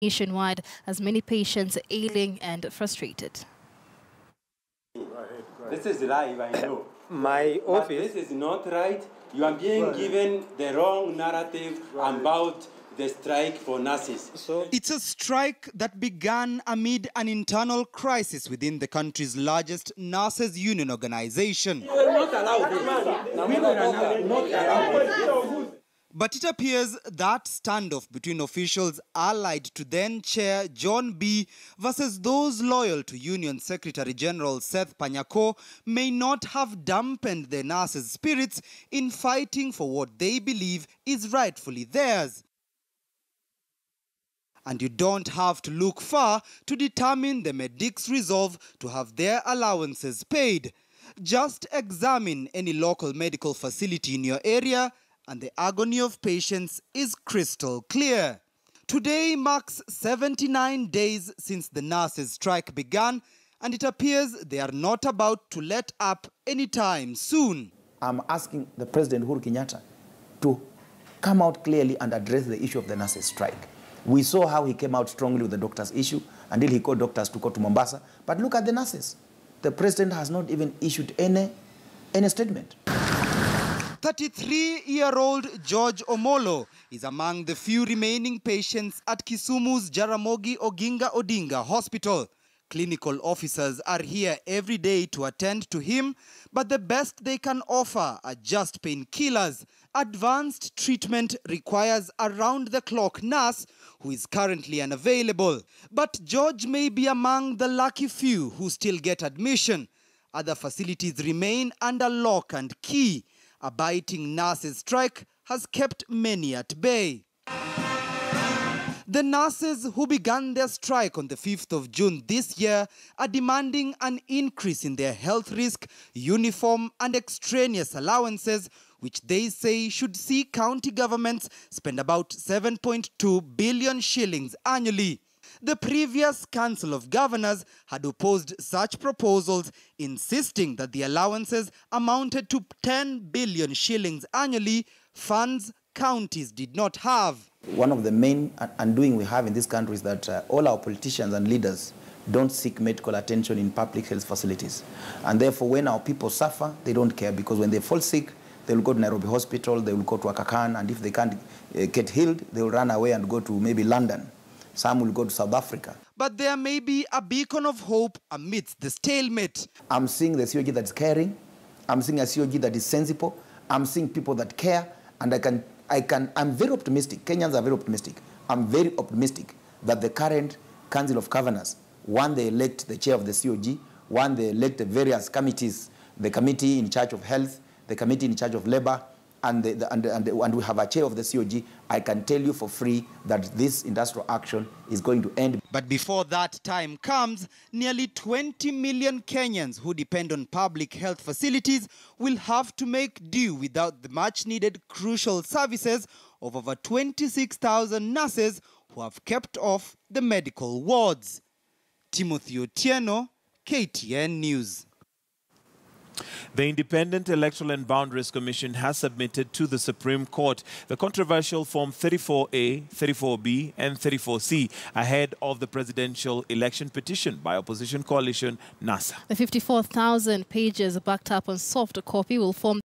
nationwide as many patients ailing and frustrated. This is live, I know. My office. But this is not right. You are being given the wrong narrative about the strike for nurses. It's a strike that began amid an internal crisis within the country's largest nurses' union organization. You are not allowed this. Women are not allowed. But it appears that standoff between officials allied to then-chair John B. versus those loyal to Union Secretary General Seth Panyako may not have dampened the nurses' spirits in fighting for what they believe is rightfully theirs. And you don't have to look far to determine the medics' resolve to have their allowances paid. Just examine any local medical facility in your area and the agony of patients is crystal clear. Today marks 79 days since the nurses' strike began, and it appears they are not about to let up anytime soon. I'm asking the President Uhuru Kenyatta to come out clearly and address the issue of the nurses' strike. We saw how he came out strongly with the doctors' issue until he called doctors to go to Mombasa. But look at the nurses. The President has not even issued any statement. 33-year-old George Omolo is among the few remaining patients at Kisumu's Jaramogi Oginga Odinga Hospital. Clinical officers are here every day to attend to him, but the best they can offer are just painkillers. Advanced treatment requires a round-the-clock nurse who is currently unavailable. But George may be among the lucky few who still get admission. Other facilities remain under lock and key. A biting nurses' strike has kept many at bay. The nurses who began their strike on the 5th of June this year are demanding an increase in their health risk, uniform and extraneous allowances, which they say should see county governments spend about 7.2 billion shillings annually. The previous Council of Governors had opposed such proposals, insisting that the allowances amounted to 10 billion shillings annually, funds counties did not have. One of the main undoing we have in this country is that all our politicians and leaders don't seek medical attention in public health facilities. And therefore, when our people suffer, they don't care, because when they fall sick, they will go to Nairobi Hospital, they will go to Aga Khan, and if they can't get healed, they will run away and go to maybe London. Some will go to South Africa. But there may be a beacon of hope amidst the stalemate. I'm seeing the COG that's caring. I'm seeing a COG that is sensible. I'm seeing people that care. And I'm very optimistic. Kenyans are very optimistic. I'm very optimistic that the current Council of Governors, one, they elect the chair of the COG, one, they elect the various committees, the committee in charge of health, the committee in charge of labor, and we have a chair of the COG. I can tell you for free that this industrial action is going to end. But before that time comes, nearly 20 million Kenyans who depend on public health facilities will have to make do without the much-needed crucial services of over 26,000 nurses who have kept off the medical wards. Timothy Otieno, KTN News. The Independent Electoral and Boundaries Commission has submitted to the Supreme Court the controversial Form 34A, 34B, and 34C ahead of the presidential election petition by opposition coalition NASA. The 54,000 pages backed up on soft copy will form